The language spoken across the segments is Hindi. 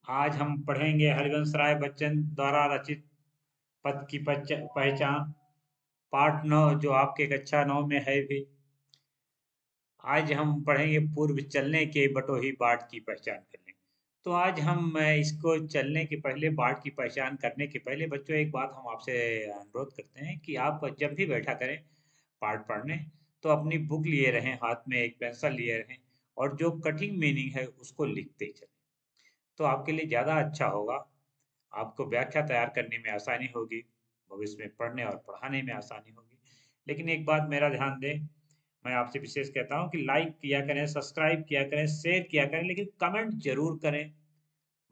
आज हम पढ़ेंगे हरिवंश राय बच्चन द्वारा रचित पद की पहचान पाठ 9 जो आपके कक्षा 9 में है भी। आज हम पढ़ेंगे पूर्व चलने के बटोही बाट की पहचान करने। तो आज हम इसको चलने के पहले बाट की पहचान करने के पहले बच्चों एक बात हम आपसे अनुरोध करते हैं कि आप जब भी बैठा करें पाठ पढ़ने तो अपनी बुक लिए रहें, हाथ में एक पेंसिल लिए रहें और जो कठिन मीनिंग है उसको लिखते चलें। तो आपके लिए ज़्यादा अच्छा होगा। आपको व्याख्या तैयार करने में आसानी होगी, भविष्य में पढ़ने और पढ़ाने में आसानी होगी। लेकिन एक बात मेरा ध्यान दें, मैं आपसे विशेष कहता हूँ कि लाइक किया करें, सब्सक्राइब किया करें, शेयर किया करें, लेकिन कमेंट जरूर करें।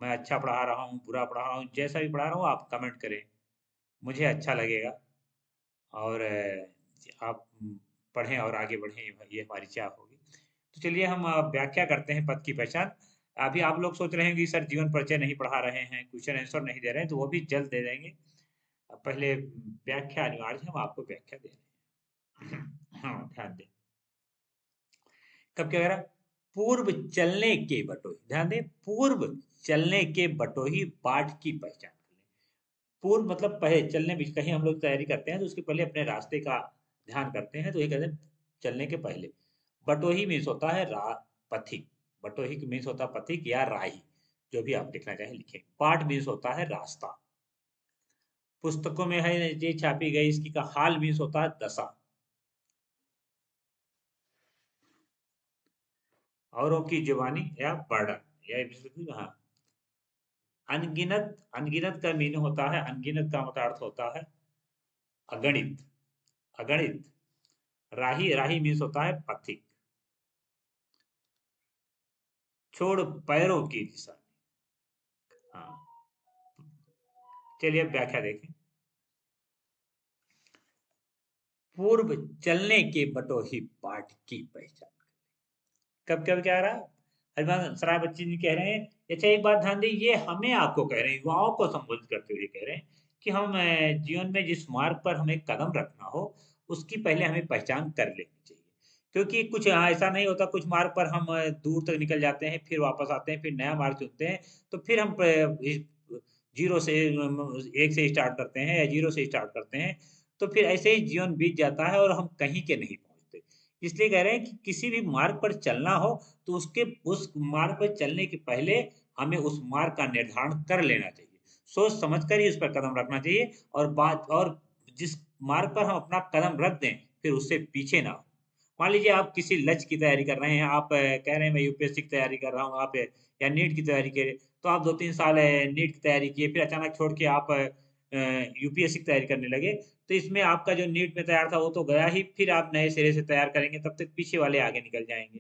मैं अच्छा पढ़ा रहा हूँ, बुरा पढ़ा रहा हूँ, जैसा भी पढ़ा रहा हूँ आप कमेंट करें, मुझे अच्छा लगेगा। और आप पढ़ें और आगे बढ़ें, ये हमारी चाह होगी। तो चलिए हम व्याख्या करते हैं पद की पहचान। अभी आप लोग सोच रहे हैं कि सर जीवन परिचय नहीं पढ़ा रहे हैं, क्वेश्चन आंसर नहीं दे रहे हैं, तो वो भी जल्द दे देंगे। पहले व्याख्या अनिवार्य है, हम आपको व्याख्या दे रहे हैं। हाँ, ध्यान दें। कब क्या कह रहा? पूर्व चलने के बटोही, ध्यान दें, पूर्व चलने के बटोही बाट की पहचान कर लें। पूर्व मतलब पहले चलने में, कहीं हम लोग तैयारी करते हैं तो उसके पहले अपने रास्ते का ध्यान करते हैं, तो ये कहते हैं चलने के पहले। बटोही मीन्स होता है पथिक। बटोही मीन्स होता है पथिक या राही, जो भी आप लिखना चाहें लिखें। पाठ मीन्स होता है रास्ता। पुस्तकों में है ये छापी गई, इसकी का हाल मीन्स होता है दशा। औरों की जुबानी या बर्डन, या हाँ। अनगिनत, अनगिनत का मीन होता है, अनगिनत का मतलब अर्थ होता है अगणित, अगणित। राही, राही मीन्स होता है पथिक। छोड़ पैरों की दिशा। हाँ, चलिए अब व्याख्या देखें। पूर्व चलने के बटोही पाठ की पहचान। कब कब क्या रहा? हरिवंश राय बच्चन जी कह रहे हैं। अच्छा एक बात ध्यान दें, ये हमें आपको कह रहे हैं, युवाओं को संबोधित करते हुए कह रहे हैं कि हम जीवन में जिस मार्ग पर हमें कदम रखना हो उसकी पहले हमें पहचान कर लेनी चाहिए। क्योंकि कुछ ऐसा नहीं होता, कुछ मार्ग पर हम दूर तक निकल जाते हैं, फिर वापस आते हैं, फिर नया मार्ग चुनते हैं, तो फिर हम जीरो से एक से स्टार्ट करते हैं या जीरो से स्टार्ट करते हैं, तो फिर ऐसे ही जीवन बीत जाता है और हम कहीं के नहीं पहुंचते। इसलिए कह रहे हैं कि किसी भी मार्ग पर चलना हो तो उसके उस मार्ग पर चलने के पहले हमें उस मार्ग का निर्धारण कर लेना चाहिए, सोच समझ कर ही उस पर कदम रखना चाहिए। और बात और जिस मार्ग पर हम अपना कदम रख दें फिर उससे पीछे ना हो। मान लीजिए आप किसी लक्ष्य की तैयारी कर रहे हैं, आप कह रहे हैं मैं यूपीएससी की तैयारी कर रहा हूँ, आप या नीट की तैयारी करें, तो आप 2-3 साल नीट की तैयारी किए, फिर अचानक छोड़ के आप यूपीएससी की तैयारी करने लगे, तो इसमें आपका जो नीट में तैयार था वो तो गया ही, फिर आप नए सिरे से तैयार करेंगे, तब तक पीछे वाले आगे निकल जाएंगे।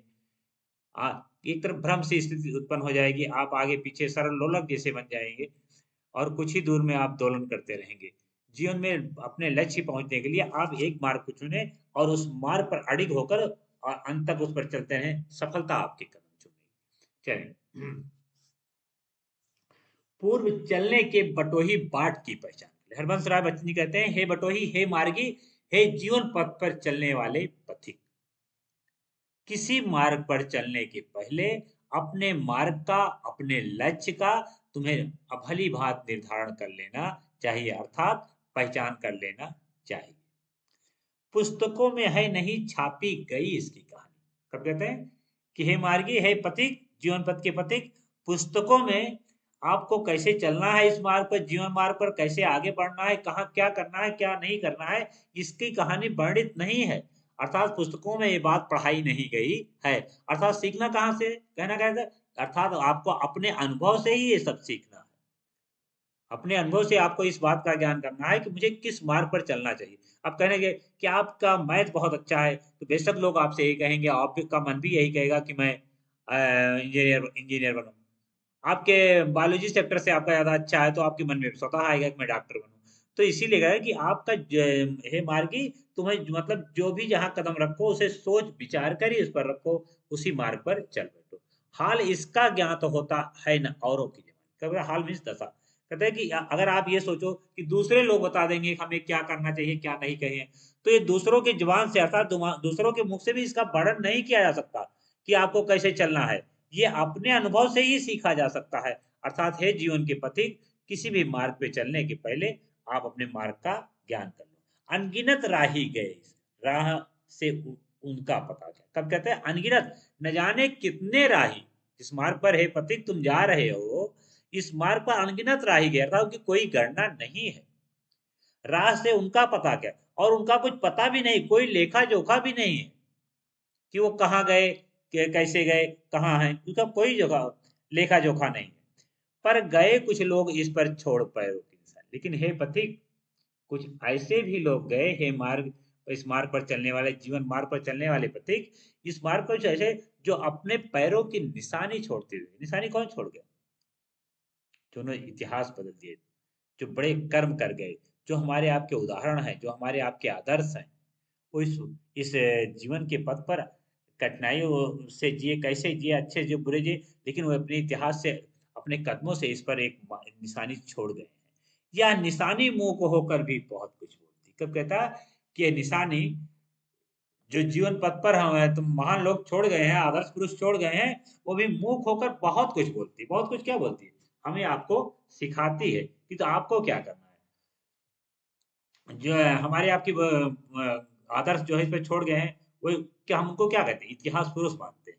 एक तरफ भ्रम सी स्थिति उत्पन्न हो जाएगी, आप आगे पीछे सरल लोलक जैसे बन जाएंगे और कुछ ही दूर में आप दोलन करते रहेंगे। जीवन में अपने लक्ष्य पहुंचने के लिए आप एक मार्ग को चुने और उस मार्ग पर अडिग होकर और अंत तक उस पर चलते रहें, सफलता आपके कदम चुमेगी। चलें। पूर्व चलने के बटोही बाट की पहचान। हरबंस राय बच्चन जी कहते हैं, हे बटोही, हे मार्गी, हे जीवन पथ पर चलने वाले पथिक। किसी मार्ग पर चलने के पहले अपने मार्ग का, अपने लक्ष्य का तुम्हें भली भांत निर्धारण कर लेना चाहिए, अर्थात पहचान कर लेना चाहिए। पुस्तकों में है नहीं छापी गई इसकी कहानी। कब कहते हैं कि हे मार्गी, हे पथिक, जीवन पथ के पथिक, पुस्तकों में आपको कैसे चलना है, इस मार्ग पर, जीवन मार्ग पर कैसे आगे बढ़ना है, कहाँ क्या करना है क्या नहीं करना है, इसकी कहानी वर्णित नहीं है। अर्थात पुस्तकों में ये बात पढ़ाई नहीं गई है। अर्थात सीखना कहाँ से, कहना कहते हैं, अर्थात आपको अपने अनुभव से ही ये सब सीखना है। अपने अनुभव से आपको इस बात का ज्ञान करना है कि मुझे किस मार्ग पर चलना चाहिए। आप कहेंगे कि आपका मैथ बहुत अच्छा है, तो बेशक लोग आपसे यही कहेंगे, आपका मन भी यही कहेगा कि मैं इंजीनियर इंजीनियर बनूं। आपके बायोलॉजी सेक्टर से आपका ज्यादा अच्छा है तो आपके मन में स्वतः आएगा कि मैं डॉक्टर बनूं। तो इसीलिए कहा है कि आपका हे मार्गी, तुम्हें मतलब जो भी जहां कदम रखो उसे सोच विचार कर ही उस पर रखो, उसी मार्ग पर चल बैठो। हाल इसका ज्ञात होता है न औरों की जबानी। कभी हाल मीन्स दशा। कहते हैं कि अगर आप ये सोचो कि दूसरे लोग बता देंगे कि हमें क्या करना चाहिए क्या नहीं कहें, तो ये दूसरों की जुबान से, अर्थात दूसरों के मुख से भी इसका वर्णन नहीं किया जा सकता कि आपको कैसे चलना है। ये अपने अनुभव से ही सीखा जा सकता है। अर्थात हे जीवन के पथिक, किसी भी मार्ग पे चलने के पहले आप अपने मार्ग का ज्ञान कर लो। अनगिनत राही गए, राह से उनका पता क्या, कब कहते हैं अनगिनत, न जाने कितने राही जिस मार्ग पर हे पथिक तुम जा रहे हो, इस मार्ग पर अनगिनत राही गए, अर्थात कि कोई गणना नहीं है। राह से उनका पता क्या, और उनका कुछ पता भी नहीं, कोई लेखा जोखा भी नहीं है कि वो कहाँ गए, कैसे गए, कहाँ हैं, उसका कोई जगह लेखा जोखा नहीं है। पर गए कुछ लोग इस पर छोड़ पैरों की निशान, लेकिन हे पथिक, कुछ ऐसे भी लोग गए हे मार्ग, इस मार्ग पर चलने वाले, जीवन मार्ग पर चलने वाले पथिक, इस मार्ग पर ऐसे जो अपने पैरों की निशानी छोड़ते हुए, निशानी कौन छोड़ गया, जो इतिहास बदल दिए, जो बड़े कर्म कर गए, जो हमारे आपके उदाहरण हैं, जो हमारे आपके आदर्श हैं, वो इस जीवन के पथ पर कठिनाइयों से जिए, कैसे जिए, अच्छे जो बुरे जिए, लेकिन वो अपने इतिहास से, अपने कदमों से इस पर एक निशानी छोड़ गए हैं। यह निशानी मुंह को होकर भी बहुत कुछ बोलती, कब कहता कि ये निशानी जो जीवन पथ पर हम तुम महान लोग छोड़ गए हैं, आदर्श पुरुष छोड़ गए हैं, वो भी मुंह खोकर बहुत कुछ बोलती है। बहुत कुछ क्या बोलती है, हमें आपको सिखाती है कि तो आपको क्या करना है। जो है हमारे आपकी आदर्श जो है इस पे छोड़ गए हैं, वो क्या, हम उनको क्या कहते हैं, इतिहास पुरुष मानते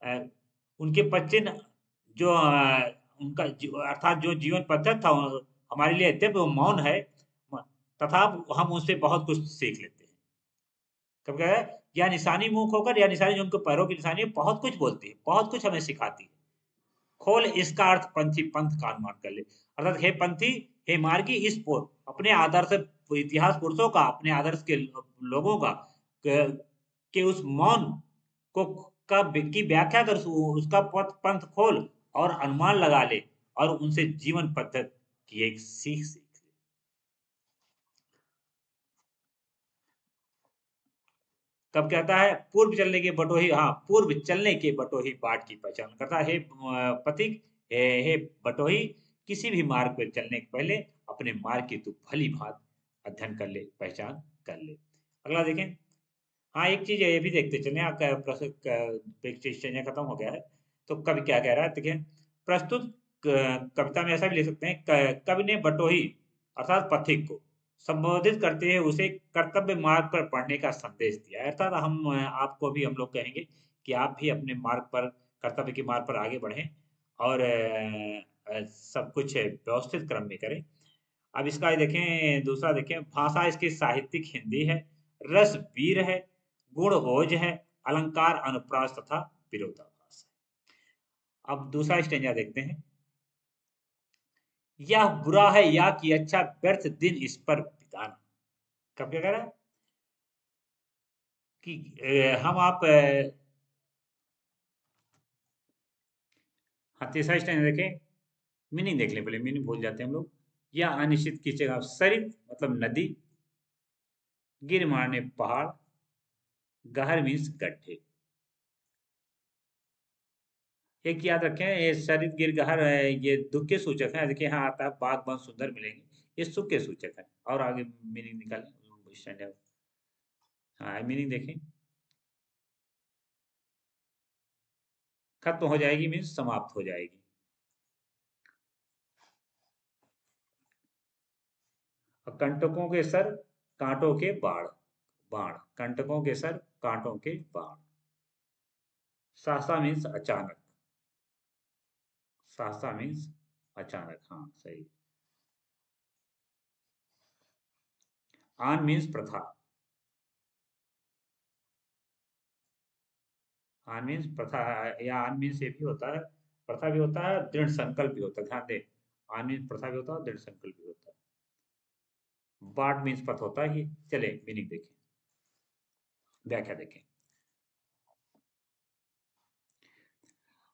हैं। उनके पश्चिम जो उनका अर्थात जो जीवन पद्धति था, हमारे लिए दिव्य मौन है, तथा हम उससे बहुत कुछ सीख लेते हैं। कब कह है, या निशानी मुंह खोकर, या निशानी जो उनके पैरों की निशानी है, बहुत कुछ बोलती है, बहुत कुछ हमें सिखाती है। खोल इसका अर्थ पंथी, पंथ का अनुमान कर ले, अर्थात हे पंथी, हे मार्गी, अपने आदर्श इतिहास पुरुषों का, अपने आदर्श के लोगों का के उस मौन को की व्याख्या कर, उसका पथ पंथ खोल और अनुमान लगा ले, और उनसे जीवन पद्धति की एक सीख सीख ले। कब कहता है, पूर्व चलने के बटोही, हाँ, पूर्व चलने के बटोही बाट की पहचान करता है। हे पथिक, हे बटोही, किसी भी मार्ग पर चलने के पहले अपने मार्ग की तू भली भांत अध्ययन कर ले, पहचान कर ले। अगला देखें। हाँ, एक चीज ये भी देखते चले, आपका प्रश्न खत्म हो गया है, तो कवि क्या कह रहा है देखिए। प्रस्तुत कविता में ऐसा भी लिख सकते हैं, कवि ने बटोही अर्थात पथिक को संबोधित करते हुए उसे कर्तव्य मार्ग पर पढ़ने का संदेश दिया है। अर्थात हम आपको भी हम लोग कहेंगे कि आप भी अपने मार्ग पर, कर्तव्य के मार्ग पर आगे बढ़ें, और सब कुछ व्यवस्थित क्रम में करें। अब इसका ये देखें, दूसरा देखें, भाषा इसकी साहित्यिक हिंदी है, रस वीर है, गुण ओज है, अलंकार अनुप्रास तथा विरोधाभास है। अब दूसरा स्टेंजा देखते हैं। यह बुरा है या कि अच्छा, व्यर्थ दिन इस पर बिताना। कब क्या कह रहा है कि हम आप हाँ, तीसरा स्टेंजा देखें, मीनिंग देख ले पहले, मीनिंग भूल जाते हैं हम लोग। यह अनिश्चित की जगह सरित मतलब नदी, गिर मारने पहाड़, गहर मीन्स गड्ढे। एक याद रखें, ये सरित गिर गहर है, ये दुख के सूचक है। देखिए हाँ आता है, बाग वन सुंदर मिलेंगे, ये सुख के सूचक है। और आगे मीनिंग निकालें, स्टैंडर्ड। हाँ, मीनिंग देखें, खत्म हो जाएगी मीन्स समाप्त हो जाएगी। और कंटकों के सर, कांटों के बाढ़, बाण, कंटकों के सर, कांटों के बाण। सहसा मीन्स अचानक, सहसा मीन्स अचानक, हाँ सही। आन मीन्स प्रथा, आन मीन्स प्रथा, या आन मीन्स ये भी होता है, प्रथा भी होता है, दृढ़ संकल्प भी होता है, ध्यान दे। आन मीन्स प्रथा भी होता है, दृढ़ संकल्प भी होता है। बाट मीन्स पथ होता है। चले मीनिंग देखें, व्याख्या देखें।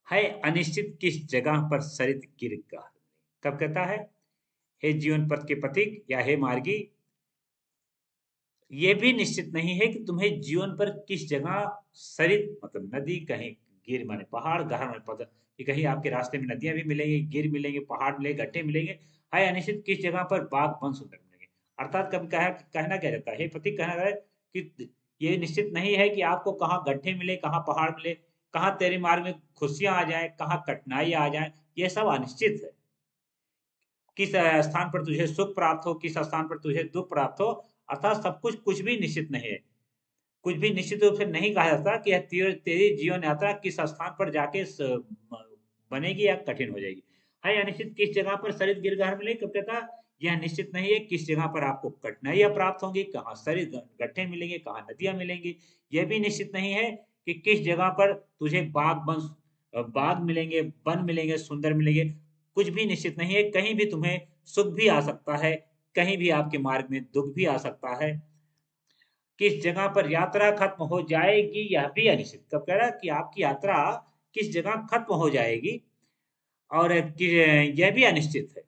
है अनिश्चित किस जगह पर सरित गिर गहर में। कब कहता है, हे जीवन पथ के पथिक या हे मार्गी, ये भी निश्चित नहीं है कि तुम्हें जीवन पर किस जगह सरित मतलब नदी, कहीं गिर माने पहाड़, गहर माने पत्थर, कि कहीं आपके रास्ते में नदियां भी मिलेंगी, गिर मिलेंगे, पहाड़ मिलेंगे, गड्ढे मिलेंगे। है अनिश्चित किस जगह पर बाग वन सुंदर मिलेंगे। अर्थात कब कहना क्या जाता है, हे पथिक कहना है कि ये निश्चित नहीं है कि आपको कहाँ गड्ढे मिले, कहाँ पहाड़ मिले, कहाँ तेरे मार्ग में खुशियां आ जाए, कहाँ कठिनाई आ जाए, ये सब अनिश्चित है। किस स्थान पर तुझे सुख प्राप्त हो, किस स्थान पर तुझे दुख प्राप्त हो, अर्थात सब कुछ कुछ भी निश्चित नहीं है। कुछ भी निश्चित रूप से नहीं कहा जाता कि यह तेरी जीवन यात्रा किस स्थान पर जाके बनेगी या कठिन हो जाएगी। है अनिश्चित, किस जगह पर शरीर गिरगार मिलेगी, कब कहता यह निश्चित नहीं है किस जगह पर आपको कठिनाइयां प्राप्त होंगी, कहाँ शरीर गड्ढे मिलेंगे, कहाँ नदियां मिलेंगी। यह भी निश्चित नहीं है कि किस जगह पर तुझे बाग मिलेंगे, वन मिलेंगे, सुंदर मिलेंगे। कुछ भी निश्चित नहीं है। कहीं भी तुम्हें सुख भी आ सकता है, कहीं भी आपके मार्ग में दुख भी आ सकता है। किस जगह पर यात्रा खत्म हो जाएगी यह भी अनिश्चित। कब कह रहा है कि आपकी यात्रा किस जगह खत्म हो जाएगी, और यह भी अनिश्चित है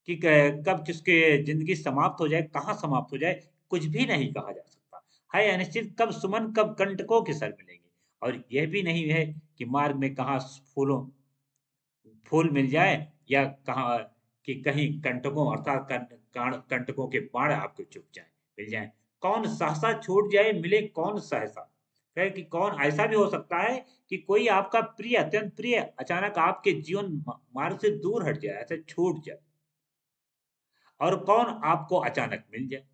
कि कब किसके जिंदगी समाप्त हो जाए, कहाँ समाप्त हो जाए, कुछ भी नहीं कहा जा सकता। है अनिश्चित, कब सुमन कब कंटकों के सर मिलेंगे। और यह भी नहीं है कि मार्ग में कहाँ फूल मिल जाए, या कहाँ कि कहीं कंटकों अर्थात कंटकों के बाण आपको चुभ जाए, मिल जाए। कौन सहसा छूट जाए, मिले कौन सहसा। कहे कि कौन ऐसा भी हो सकता है कि कोई आपका प्रिय, अत्यंत प्रिय अचानक आपके जीवन मार्ग से दूर हट जाए, ऐसे छूट जाए। और कौन आपको अचानक मिल जाए।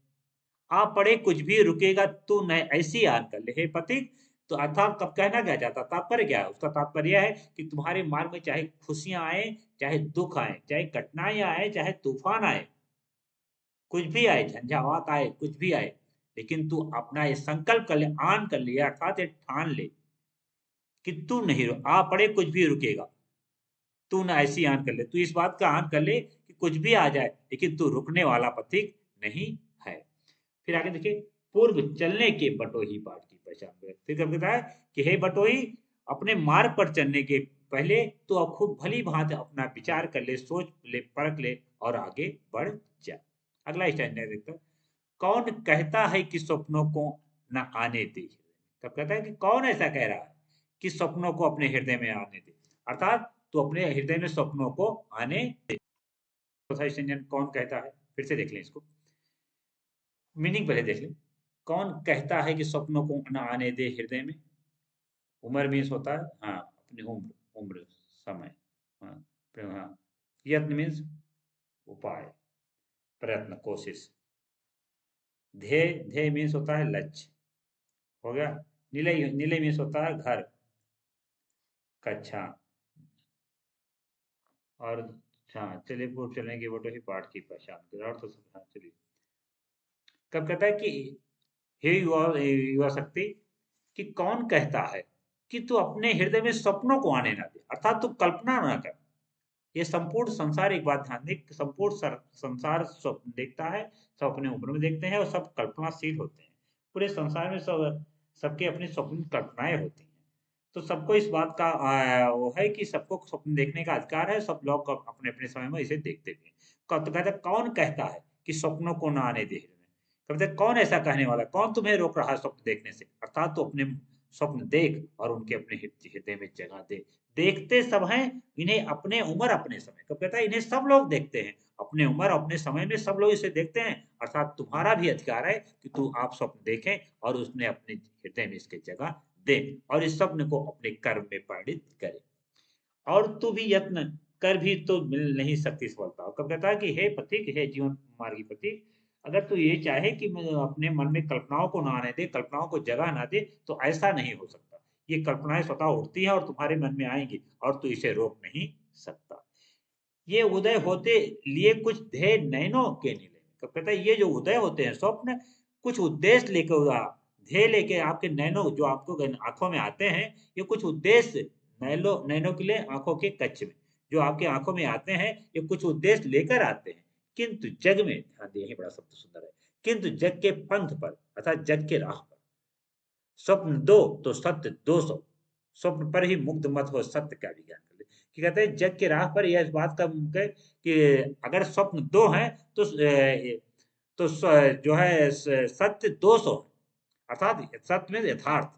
आप पढ़े कुछ भी रुकेगा तू न ऐसी आन कर ले, हे पथिक। तो अर्थात कब कहना क्या चाहता, तात्पर्य क्या है उसका? तात्पर्य यह है कि तुम्हारे मार्ग में चाहे खुशियां आए, चाहे दुख आए, चाहे कठिनाइयां आए, चाहे तूफान आए, कुछ भी आए, झंझावात आए, कुछ भी आए, लेकिन तू अपना ये संकल्प कर ले, आन कर ले, अर्थात ये ठान ले कि तू नहीं आ पड़े कुछ भी रुकेगा, तू ना ऐसी आन कर ले, तू इस बात का आन कर ले कि कुछ भी आ जाए, लेकिन तू रुकने वाला पथिक नहीं है। फिर आगे देखिए, पूर्व चलने के बटोही बाट की पहचान करें। फिर कब कहता है कि हे बटोही, अपने मार्ग पर चलने के पहले तो अब खूब भली भांति अपना विचार कर ले, सोच ले, परख ले और आगे बढ़ जा। अगला स्टैंडर्ड देखते हैं, कौन कहता है कि सपनों को न आने दे। तब कहता है कि कौन ऐसा कह रहा है कि सपनों को अपने हृदय में आने दे, अर्थात तू अपने हृदय में सपनों को आने दे। चौथा स्टैंडर्ड, कौन कहता है, फिर से देख लें इसको, मीनिंग पहले देख लें। कौन कहता है कि सपनों को न आने दे हृदय में। उम्र मीन्स होता है, हाँ, अपनी उम्र, उम्र, समय, हाँ, हाँ। यत्न मीन्स उपाय, प्रयत्न, कोशिश। ध्येय, ध्येय मीन्स होता है लक्ष्य, हो गया। निलय, निलय मीन्स होता है घर, कक्षा। और हाँ, चलिए पूर्व चलने की बटो ही पाठ की पहचान करें, और तो हाँ, चलिए। कब कहता है कि हे युवा, युवा शक्ति, कि कौन कहता है कि तू अपने हृदय में सपनों को आने ना दे, अर्थात तू कल्पना ना कर। ये संपूर्ण संसार, एक बात ध्यान दे, संपूर्ण संसार स्वप्न देखता है, सब अपने उम्र में देखते हैं और सब कल्पनाशील होते हैं। पूरे संसार में सब, सबके अपने स्वप्न कल्पनाएं होती हैं। तो सबको इस बात का वो है कि सबको स्वप्न देखने का अधिकार है, सब लोग अपने अपने समय में इसे देखते भी हैं। तो कहता है, कौन कहता है कि स्वप्नों को ना आने दे। कहते हैं, कौन ऐसा कहने वाला, कौन तुम्हें रोक रहा है स्वप्न देखने से, अर्थात तो अपने स्वप्न देख और उनके अपने हृदय में जगह दे। देखते सब हैं, इन्हें अपने उम्र अपने समय। कब कहता है इन्हें सब लोग देखते हैं, अपने उम्र अपने समय में सब लोग इसे देखते हैं, अर्थात तुम्हारा भी अधिकार है कि तू आप स्वप्न देखें और उसने अपने हृदय में इसके जगह दे और इस स्वप्न को अपने कर्म में परिणित करे। और तू भी यत्न कर भी तो मिल नहीं सकती सफलता। कब कहता है कि हे पथिक, हे जीवन मार्गी पथिक, अगर तू ये चाहे कि मैं अपने मन में कल्पनाओं को ना आने दे, कल्पनाओं को जगह ना दे, तो ऐसा नहीं हो सकता। ये कल्पनाएं स्वतः उठती हैं और तुम्हारे मन में आएंगी और तू इसे रोक नहीं सकता। ये उदय होते लिए कुछ ध्येय नयनों के नीले। कब कहता है ये जो उदय होते हैं स्वप्न, कुछ उद्देश्य लेकर, ध्येय लेके आपके नैनो जो आपको आंखों में आते हैं, ये कुछ उद्देश्य नैनों के लिए आंखों के कच्च में जो आपके आंखों में आते हैं, ये कुछ उद्देश्य लेकर आते हैं। किंतु जग में, ध्यान दिए, बड़ा शब्द सुंदर है, किंतु जग के पंथ पर अर्थात जग के राह पर स्वप्न दो तो सत्य 200, स्वप्न पर ही मुग्ध मत हो, सत्य का विज्ञान कर ले। कि कहते हैं जग के राह पर यह इस बात का कि अगर स्वप्न दो हैं तो जो है सत्य 200 है, अर्थात सत्य में यथार्थ।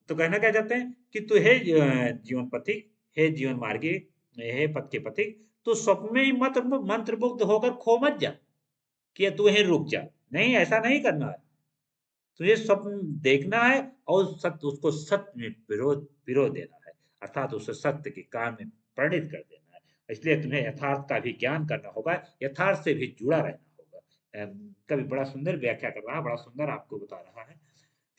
तो कहना क्या चाहते हैं कि तू हे जीवन पथिक, हे जीवन मार्गी, हे पथ के पथिक, तू स्वप्न में ही मत मंत्रमुग्ध होकर खो मत जा कि तू यहीं रुक जा। नहीं, ऐसा नहीं करना है। तुझे स्वप्न देखना है और सत्य उसको सत्य में पिरो देना है, अर्थात उसे सत्य के काम में परिणित कर देना है। इसलिए तुम्हें यथार्थ का भी ज्ञान करना होगा, यथार्थ से भी जुड़ा रहना होगा। कवि बड़ा सुंदर व्याख्या कर रहा है, बड़ा सुंदर आपको बता रहा है।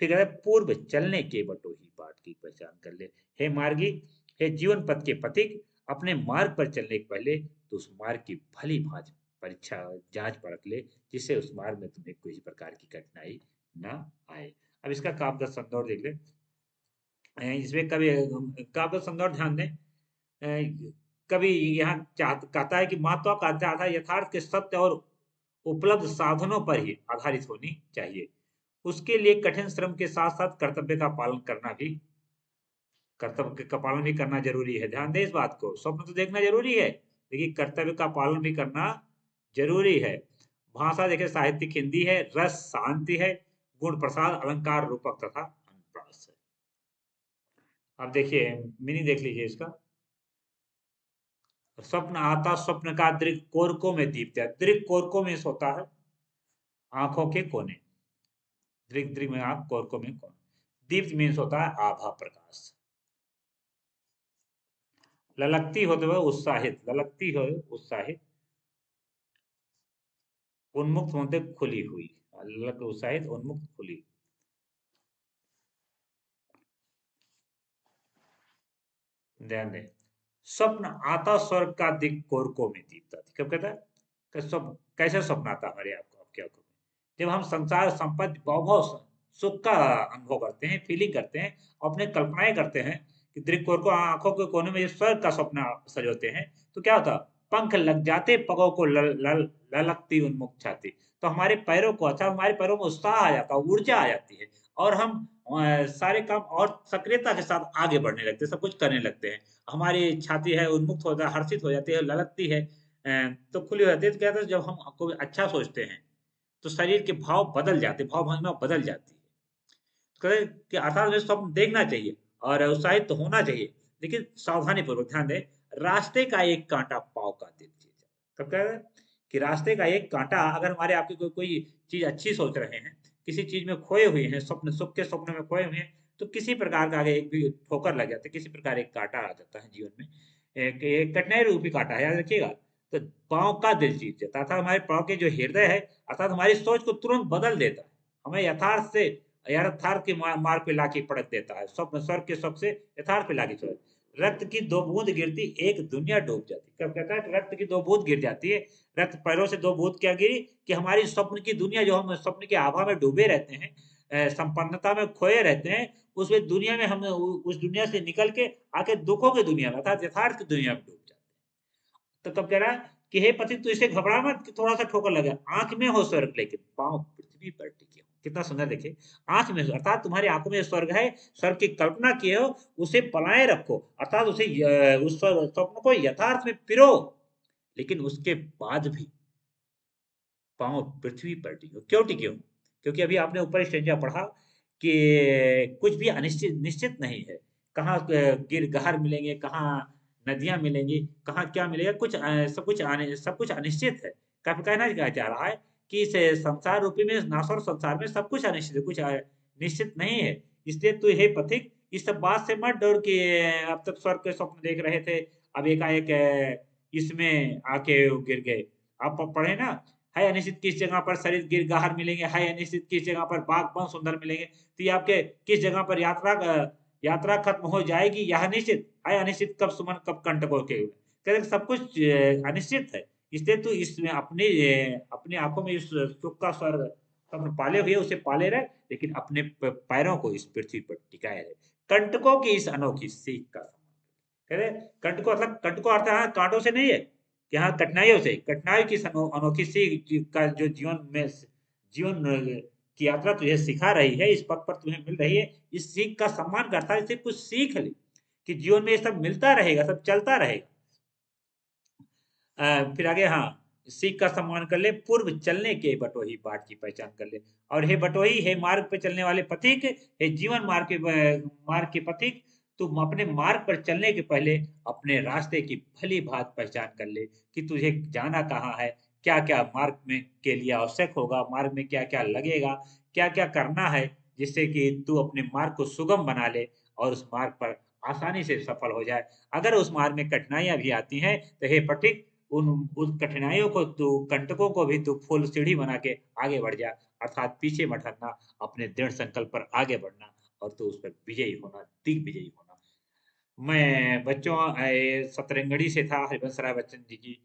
फिर कहता है, पूर्व चलने के बटोही बाट की पहचान कर ले। हे मार्गी, हे जीवन पथ के पथिक, अपने मार्ग पर चलने के पहले तो उस मार्ग की भली भांति परीक्षा जांच परख ले, जिससे उस मार्ग में तुम्हें किसी प्रकार की कठिनाई ना आए। अब इसका काव्य संदर्भ देख ले। इसमें कवि काव्य संदर्भ ध्यान दें। कवि यहाँ कहता है कि महात्मा का आधार यथार्थ के सत्य और उपलब्ध साधनों पर ही आधारित होनी चाहिए। उसके लिए कठिन श्रम के साथ साथ कर्तव्य का पालन भी करना जरूरी है। ध्यान दें इस बात को, स्वप्न तो देखना जरूरी है, लेकिन कर्तव्य का पालन भी करना जरूरी है। भाषा देखिए साहित्यिक हिंदी है, रस शांति है, गुण प्रसाद अलंकार रूपक तथा अनुप्रास है। अब देखिए मीनिंग देख लीजिए इसका। स्वप्न आता स्वप्न का दृक कोरकों में दीप्त है। दृक कोरकों में होता है आंखों के कोने, दृक दृक में आंख, कोरकों में कोने। दीप्त मीन्स होता है आभा प्रकाश। ललकती होते हुए उत्साहित, ललकती हो उत्साहित, उन्मुक्त होते खुली हुई, ललक उत्साहित उन्मुक्त खुली। ध्यान दें, स्वप्न आता स्वर्ग का दिक कोरकों में दीपता थी। कब कहता है कि स्वप्न कैसे स्वप्न आता हमारे आपको आपके आंखों में, जब हम संसार संपत्ति वैभव सुख का अनुभव करते हैं, फीलिंग करते हैं, अपने कल्पनाएं करते हैं कि दृक कोर को आंखों के कोने में स्वर्ग का स्वप्न सजोते हैं, तो क्या होता, पंख लग जाते पगों को ललकती उन्मुक्त छाती। तो हमारे पैरों को अच्छा, हमारे पैरों में उत्साह आ जाता है, ऊर्जा आ जाती है, और हम सारे काम और सक्रियता के साथ आगे बढ़ने लगते हैं, सब कुछ करने लगते हैं। हमारी छाती है उन्मुक्त हो जाती है, हर्षित हो जाती है, ललकती है, तो खुली हो जाती है। तो क्या होता है, जब हम कोई अच्छा सोचते हैं तो शरीर के भाव बदल जाते, भाव भावना बदल जाती है। तो कहते हैं कि अर्थात हमें स्वप्न देखना चाहिए और उत्साहित तो होना चाहिए, लेकिन सावधानी पूर्वक। ध्यान दें, रास्ते का एक कांटा पाव का दिल जीत जाता। कब कह रहे हैं कि रास्ते का एक कांटा, अगर हमारे आपकी कोई चीज अच्छी सोच रहे हैं, किसी चीज में खोए हुए हैं, स्वप्न सुख के स्वप्न में खोए हुए हैं, तो किसी प्रकार का आगे एक भी ठोकर लग जाता है, किसी प्रकार एक कांटा आ जाता है जीवन में, एक कठिनाई रूपी कांटा है, याद रखिएगा। तो पाँव का दिल जीत जाता है, अर्थात हमारे पाँव के जो हृदय है, अर्थात हमारी सोच को तुरंत बदल देता है, हमें यथार्थ से यथार्थ के मार्ग पे लाके पटक देता है। स्वप्न स्वर्ग के स्वप्न से यथार्थ पे लाके छोड़, रक्त की दो बूंद गिरती एक दुनिया डूब जाती। कब कहता है कि रक्त की दो बूंद गिर जाती है, रक्त पैरों से दो बूंद क्या गिरी कि हमारी स्वप्न की दुनिया, जो हम स्वप्न के आभा में डूबे रहते हैं, संपन्नता में खोए रहते हैं, उसमें दुनिया में हम उस दुनिया से निकल के आके दुखों की दुनिया में अर्थात यथार्थ की दुनिया में डूब जाते हैं। तो कब कह रहा है कि हे पति तू इसे घबरा मत कि थोड़ा सा ठोकर लगे, आंख में हो स्वर्ग लेकिन पांव पृथ्वी पर टिके हो। कितना सुंदर देखिए, आंख में अर्थात तुम्हारी आंखों में स्वर्ग है, स्वर्ग की कल्पना किए हो, उसे बनाए रखो, अर्थात उसे उस स्वप्न को यथार्थ में पिरो, लेकिन उसके बाद भी पांव पृथ्वी पर टिके हो। क्यों टिके हो? क्योंकि अभी आपने ऊपर स्टेंजा पढ़ा कि कुछ भी अनिश्चित निश्चित नहीं है, कहाँ गिर गहर मिलेंगे, कहाँ नदियां मिलेंगी, कहाँ क्या मिलेगा, सब कुछ अनिश्चित है। कब कहना क्या चाह रहा है कि इस संसार रूपी में, नासर संसार में सब कुछ अनिश्चित है, कुछ निश्चित नहीं है। इसलिए तू हे पथिक इस सब बात से मत डर कि अब तक स्वर्ग के स्वप्न देख रहे थे, अब एकाएक इसमें आके गिर गए। आप पढ़े ना, है अनिश्चित किस जगह पर शरीर गिर गहर मिलेंगे, है अनिश्चित किस जगह पर बाग बन सुंदर मिलेंगे। तो ये आपके किस जगह पर यात्रा खत्म हो जाएगी यह निश्चित है, अनिश्चित कब सुमन कब कंटकों के, कहते सब कुछ अनिश्चित है। इसलिए तू इसमें अपने आंखों में इस सुख का स्वर्ग स्वप्न पाले हुए उसे पाले रहे, लेकिन अपने पैरों को इस पृथ्वी पर टिकाए रहे, कंटकों की इस अनोखी सीख का। कहते कंटको मतलब कंटको अर्थ है कांटों से नहीं है कि हाँ कठिनाइयों से, कठिनाई की अनोखी सीख का जो जीवन की यात्रा तुझे सिखा रही है, इस पथ पर तुम्हें मिल रही है, इस सीख का सम्मान करता है, इसे कुछ सीख ले कि जीवन में ये सब मिलता रहेगा, सब चलता रहेगा। फिर आगे, हाँ, सीख का सम्मान कर ले, पूर्व चलने के बटोही बाट की पहचान कर ले। और हे बटोही, हे मार्ग पे चलने वाले पथिक, हे जीवन मार्ग के पथिक, तुम अपने मार्ग पर चलने के पहले अपने रास्ते की भली भांति पहचान कर ले कि तुझे जाना कहाँ है, क्या क्या मार्ग में के लिए आवश्यक होगा, मार्ग में क्या क्या लगेगा, क्या क्या करना है, जिससे कि तू अपने मार्ग को सुगम बना ले और उस मार्ग पर आसानी से सफल हो जाए। अगर उस मार्ग में कठिनाइयां भी आती हैं तो हे पथिक, उन कठिनाइयों को तू, कंटकों को भी तू फुल सीढ़ी बना के आगे बढ़ जा, अर्थात पीछे मत हटना, अपने दृढ़ संकल्प पर आगे बढ़ना और तू उस पर विजयी होना, दिग्विजयी होना। मैं बच्चों सतरंगड़ी से था, हरिवंश राय बच्चन जी की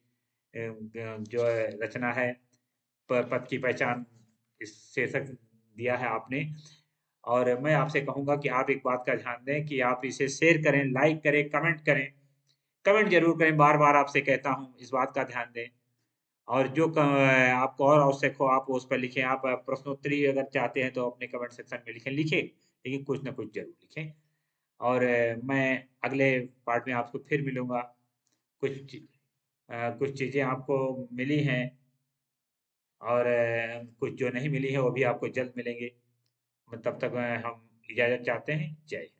जो रचना है, पथ की पहचान, इस शीर्षक दिया है आपने। और मैं आपसे कहूंगा कि आप एक बात का ध्यान दें कि आप इसे शेयर करें, लाइक करें, कमेंट करें, कमेंट जरूर करें, बार बार आपसे कहता हूं, इस बात का ध्यान दें। और जो आपको और आवश्यक हो आप उस पर लिखें। आप प्रश्नोत्तरी अगर चाहते हैं तो अपने कमेंट सेक्शन में लिखें, लेकिन कुछ ना कुछ जरूर लिखें। और मैं अगले पार्ट में आपको फिर मिलूंगा। कुछ चीजें आपको मिली हैं और कुछ जो नहीं मिली है वो भी आपको जल्द मिलेंगे। तब तक हम इजाजत चाहते हैं। जय हिंद।